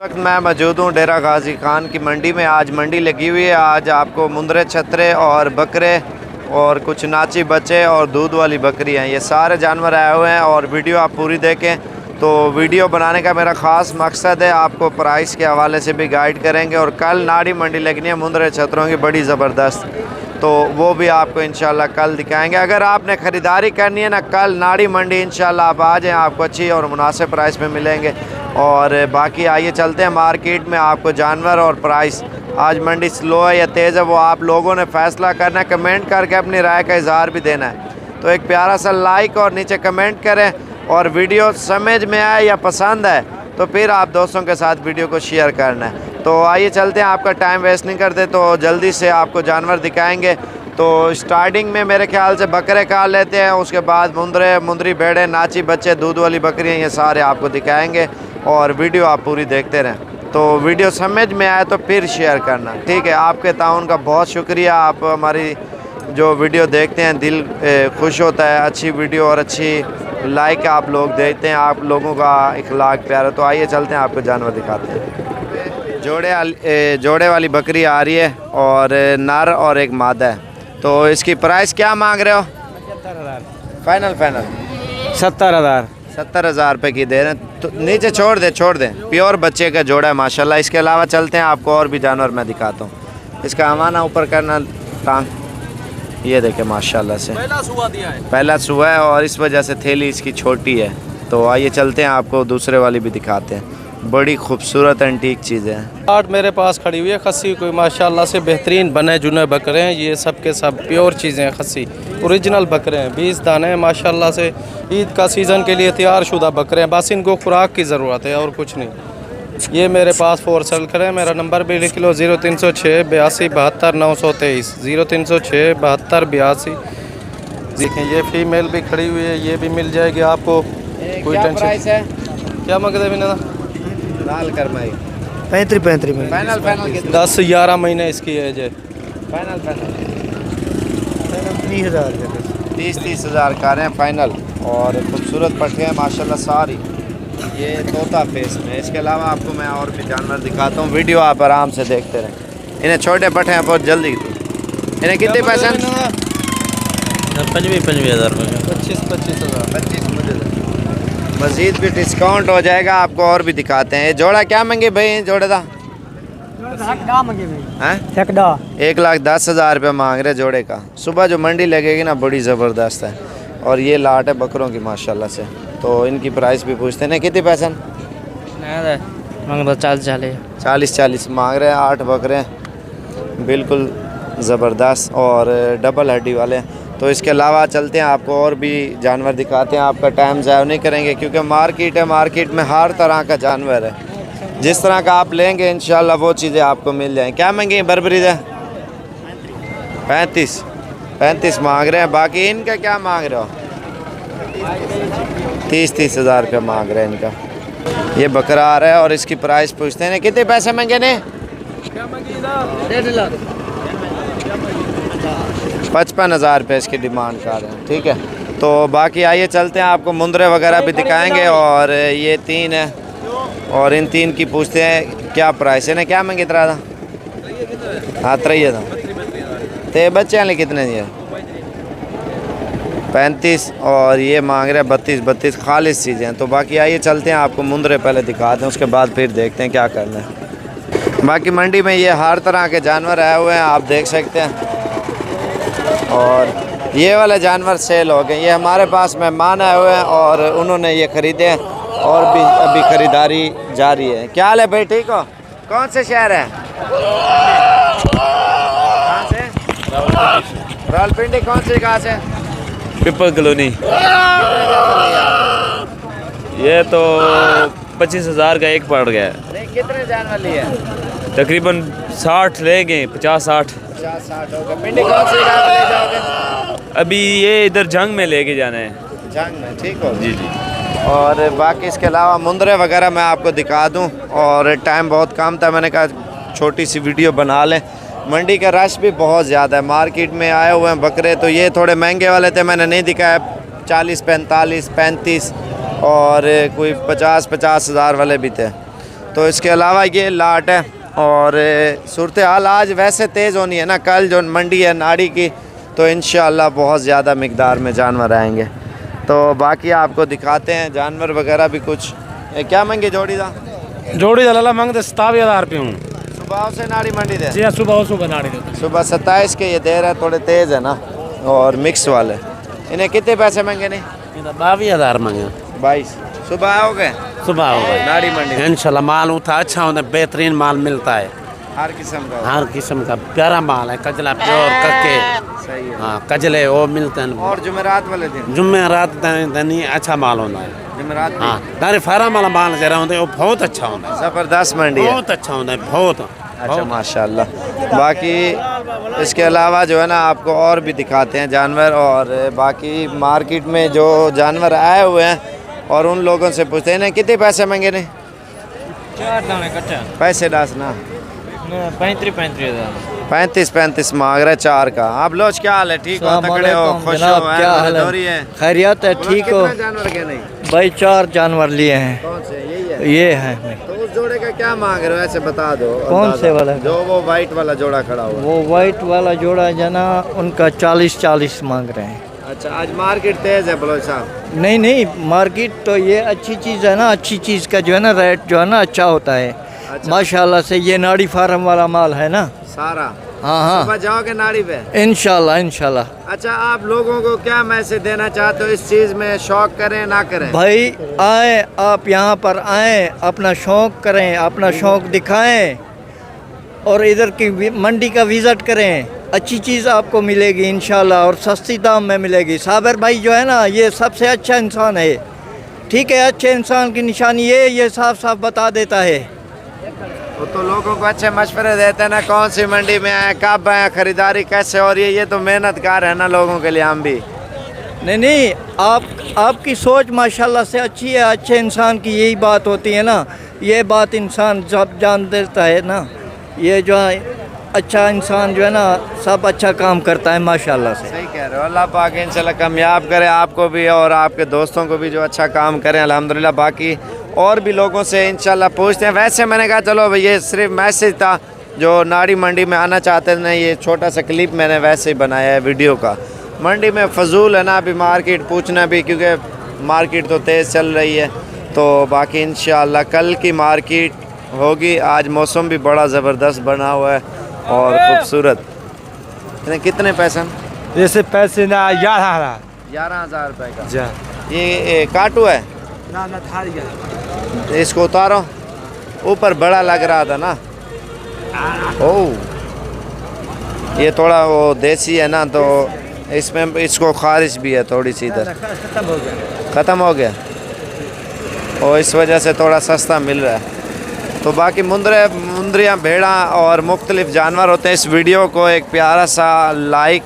वक्त मैं मौजूद हूँ डेरा गाजी खान की मंडी में। आज मंडी लगी हुई है। आज आपको मुंदरे, छतरे और बकरे और कुछ नाची बच्चे और दूध वाली बकरी हैं, ये सारे जानवर आए हुए हैं। और वीडियो आप पूरी देखें। तो वीडियो बनाने का मेरा ख़ास मकसद है, आपको प्राइस के हवाले से भी गाइड करेंगे। और कल नाड़ी मंडी लगनी है मुंदरे छतरों की, बड़ी ज़बरदस्त, तो वो भी आपको इंशाल्लाह कल दिखाएंगे। अगर आपने ख़रीदारी करनी है ना, कल नाड़ी मंडी इंशाल्लाह आप आ जाएँ, आपको अच्छी और मुनासिब प्राइस में मिलेंगे। और बाकी आइए चलते हैं मार्केट में, आपको जानवर और प्राइस। आज मंडी स्लो है या तेज़ है वो आप लोगों ने फ़ैसला करना है, कमेंट करके अपनी राय का इज़हार भी देना है। तो एक प्यारा सा लाइक और नीचे कमेंट करें, और वीडियो समझ में आए या पसंद है तो फिर आप दोस्तों के साथ वीडियो को शेयर करना है। तो आइए चलते हैं, आपका टाइम वेस्ट नहीं करते, तो जल्दी से आपको जानवर दिखाएंगे। तो स्टार्टिंग में मेरे ख्याल से बकरे का लेते हैं, उसके बाद मुंदरी भेड़े, नाची बच्चे, दूध वाली बकरियाँ, ये सारे आपको दिखाएंगे। और वीडियो आप पूरी देखते रहें। तो वीडियो समझ में आए तो फिर शेयर करना, ठीक है। आपके ताउन का बहुत शुक्रिया। आप हमारी जो वीडियो देखते हैं दिल खुश होता है। अच्छी वीडियो और अच्छी लाइक आप लोग देते हैं, आप लोगों का इखलाक प्यारा। तो आइए चलते हैं, आपको जानवर दिखाते हैं। जोड़े वाली बकरी आ रही है और नर और एक मादा है। तो इसकी प्राइस क्या मांग रहे हो? 70,000 70,000 रुपये की दे रहे हैं। तो नीचे छोड़ दें। प्योर बच्चे का जोड़ा है माशाल्लाह। इसके अलावा चलते हैं, आपको और भी जानवर मैं दिखाता हूँ। इसका हमाना ऊपर करना टांग, ये देखें माशाल्लाह से पहला सुआ है और इस वजह से थैली इसकी छोटी है। तो आइए चलते हैं, आपको दूसरे वाली भी दिखाते हैं। बड़ी खूबसूरत एंटीक चीज़ें हैं। आठ मेरे पास खड़ी हुई है खस्सी, कोई माशाल्लाह से बेहतरीन बने जुने बकरे हैं। ये सब के सब प्योर चीज़ें हैं, खस्सी ओरिजिनल बकरे हैं। 20 दाने हैं माशाल्लाह से। ईद का सीज़न के लिए तैयार शुदा बकरे हैं, बस इनको खुराक की ज़रूरत है और कुछ नहीं। ये मेरे पास फोर सेल करें। मेरा नंबर भी लिख लो, 0306 82 72 923, 0306 72 82। देखें ये फीमेल भी खड़ी हुई है, ये भी मिल जाएगी आपको, कोई टेंशन है। क्या मंगते बिना लाल कर भाई 35 में फाइनल 10-11 महीने इसकी एज है। फाइनल 30,000 का रहे हैं फाइनल। और खूबसूरत पट्टे हैं माशाल्लाह सारी, ये तोता फेस में। इसके अलावा आपको मैं और भी जानवर दिखाता हूँ, वीडियो आप आराम से देखते रहें। इन्हें छोटे पट्टे हैं बहुत जल्दी। इन्हें कितने पैसे? 25,000 25,000 मज़ीद भी डिस्काउंट हो जाएगा, आपको और भी दिखाते हैं। ये जोड़ा क्या मंगे भाई? जोड़े था 1,10,000 रुपये मांग रहे जोड़े का। सुबह जो मंडी लगेगी ना बड़ी ज़बरदस्त है। और ये लाट है बकरों की माशाल्लाह से। तो इनकी प्राइस भी पूछते हैं। कितने पैसे मांग? 40 मांग रहे हैं। 8 बकरे बिल्कुल ज़बरदस्त और डबल हड्डी वाले। तो इसके अलावा चलते हैं, आपको और भी जानवर दिखाते हैं। आपका टाइम ज़ाया नहीं करेंगे क्योंकि मार्केट है, मार्केट में हर तरह का जानवर है। जिस तरह का आप लेंगे इंशाल्लाह वो चीज़ें आपको मिल जाएँ। क्या मांगे बरबरी है? 35 मांग रहे हैं। बाकी इनका क्या मांग रहे हो? 30,000 रुपये मांग रहे हैं इनका। ये बकरा आ रहा है और इसकी प्राइस पूछते हैं। कितने पैसे मांगे ने? 55,000 रुपये इसकी डिमांड कर रहे हैं, ठीक है। तो बाकी आइए चलते हैं, आपको मुंदरे वगैरह भी दिखाएंगे। और ये 3 है और इन 3 की पूछते हैं क्या प्राइस है। ना क्या मांगे? तरह था हाँ 3 था। तो बच्चे वाले कितने दिए? 35 और ये मांग रहे हैं 32 खालिस चीज़ें हैं। तो बाकी आइए चलते हैं, आपको मुंदरे पहले दिखाते हैं, उसके बाद फिर देखते हैं क्या करना है। बाकी मंडी में ये हर तरह के जानवर आए हुए हैं, आप देख सकते हैं। और ये वाले जानवर सेल हो गए। ये हमारे पास मेहमान आए हुए हैं और उन्होंने ये ख़रीदे हैं और भी अभी ख़रीदारी जारी है। क्या हाल है भाई, ठीक हो? कौन से शहर है? कहाँ से? रावलपिंडी। कौन सी जगह से? पिपल कॉलोनी। ये तो 25,000 का एक पड़ गया। नहीं, कितने जानवर लिए? तकरीबन 60 ले गए, 50-60 हो गए। पिंडी कौन सी जगह पे ले जाओगे? अभी ये इधर जंग में लेके जाना है। जंग में, ठीक हो? जी। और बाकी इसके अलावा मुंदरे वगैरह मैं आपको दिखा दूं। और टाइम बहुत कम था, मैंने कहा छोटी सी वीडियो बना लें। मंडी का रश भी बहुत ज़्यादा है, मार्केट में आए हुए हैं बकरे। तो ये थोड़े महंगे वाले थे, मैंने नहीं दिखाया। 40, 45, 35 और कोई 50-50 हज़ार वाले भी थे। तो इसके अलावा ये लाट है। और सूरत हाल आज वैसे तेज़ होनी है ना, कल जो मंडी है नाड़ी की, तो इंशाअल्लाह बहुत ज़्यादा मिकदार में जानवर आएंगे। तो बाकी आपको दिखाते हैं जानवर वगैरह भी कुछ। क्या मंगे जोड़ी था? जोड़ी दलाला मांगते 27,000 रुपये हूँ। सुबह से नाड़ी मंडी दे? जी सुबह नाड़ी देते। सुबह 27 के ये दे रहा है, थोड़े तेज़ है ना और मिक्स वाले। इन्हें कितने पैसे मांगे नहीं? 22,000 मांगे। 22। सुबह आओगे? सुबह हो गए नाड़ी मंडी इंशाल्लाह। माल उठा अच्छा होता है, बेहतरीन माल मिलता है, हर किस्म का। हर किस्म का प्यारा माल है। कजला प्योर कक्के, सही है। हाँ कजले वो मिलते हैं। और जुमेरात वाले दिन? जुम्मेरात दनी अच्छा माल होता है। जुमेरात भी? हाँ दारे फार्म वाला माल जरा होता है वो बहुत अच्छा होता है, ज़बरदस्त मंडी है। बहुत अच्छा होता है, बहुत अच्छा माशाल्लाह। बाकी इसके अलावा जो है ना आपको और भी दिखाते हैं जानवर। और बाकी मार्केट में जो जानवर आए हुए हैं और उन लोगों से पूछते हैं ना कितने पैसे मांगे ने? 4 दाने कट्टा पैसे डास ना 35,000 मांग रहे 4 का। आप लोग क्या हाल है? ठीक हो? तगड़े हो? खुश हो? क्या हाल है? खैरियत है? ठीक हो? जानवर के नहीं भाई 4 जानवर लिए हैं। कौन से? यही है? ये है। तो उस जोड़े का क्या मांग रहे हो ऐसे बता दो। कौन अंदाजा। से वाला? जो वो वाइट वाला जोड़ा खड़ा हुआ। वो वाइट वाला जोड़ा जना उनका 40 मांग रहे हैं। अच्छा आज मार्केट तेज है बलोच साहब? नहीं मार्केट तो ये अच्छी चीज़ है ना, अच्छी चीज़ का जो है ना रेट जो है ना अच्छा होता है। अच्छा। माशाल्लाह से ये नाड़ी फार्म वाला माल है ना सारा? हाँ सुबह जाओगे नाड़ी पे? इंशाल्लाह। अच्छा आप लोगों को क्या मैसेज देना चाहते हो? इस चीज़ में शौक करें ना करें? भाई आए, आप यहाँ पर आए, अपना शौक़ करें, अपना शौक़ दिखाएं और इधर की मंडी का विज़िट करें। अच्छी चीज़ आपको मिलेगी इंशाल्लाह और सस्ती दाम में मिलेगी। साबिर भाई जो है ना ये सबसे अच्छा इंसान है। ठीक है, अच्छे इंसान की निशानी ये साफ साफ बता देता है। वो तो लोगों को अच्छे मशवरे देते हैं ना, कौन सी मंडी में आए, कब आए, खरीदारी कैसे हो रही है। ये तो मेहनतगार है ना लोगों के लिए। हम भी नहीं आपकी सोच माशाल्लाह से अच्छी है। अच्छे इंसान की यही बात होती है ना, ये बात इंसान जब जान देता है ना। ये जो है अच्छा इंसान जो है ना सब अच्छा काम करता है माशाल्लाह से। सही कह रहे हो। अल्लाह पाक इंशाल्लाह कामयाब करे आपको भी और आपके दोस्तों को भी जो अच्छा काम करें अल्हम्दुलिल्लाह। बाकी और भी लोगों से इंशाल्लाह पूछते हैं। वैसे मैंने कहा चलो भाई ये सिर्फ मैसेज था जो नाड़ी मंडी में आना चाहते थे, ये छोटा सा क्लिप मैंने वैसे ही बनाया है वीडियो का। मंडी में फजूल है ना अभी मार्केट पूछना भी, क्योंकि मार्केट तो तेज़ चल रही है। तो बाकी इंशाल्लाह कल की मार्केट होगी। आज मौसम भी बड़ा ज़बरदस्त बना हुआ है और खूबसूरत। कितने पैसे? जैसे पैसे ना 11,000 रुपये का। ये काटू है ना इसको उतारो, ऊपर बड़ा लग रहा था ना। ओह ये थोड़ा वो देसी है ना, तो इसमें इसको खारिश भी है थोड़ी सी इधर। ख़त्म हो गया और इस वजह से थोड़ा सस्ता मिल रहा है। तो बाकी मुंदरियाँ, भेड़ा और मुख्तलिफ़ जानवर होते हैं। इस वीडियो को एक प्यारा सा लाइक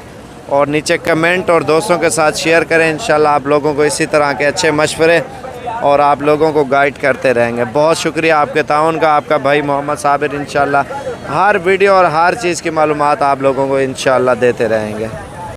और नीचे कमेंट और दोस्तों के साथ शेयर करें। इंशाल्लाह आप लोगों को इसी तरह के अच्छे मशवरे और आप लोगों को गाइड करते रहेंगे। बहुत शुक्रिया आपके ताउन का। आपका भाई मोहम्मद साबिर इंशाल्लाह हर वीडियो और हर चीज़ की मालूमात आप लोगों को इंशाल्लाह देते रहेंगे।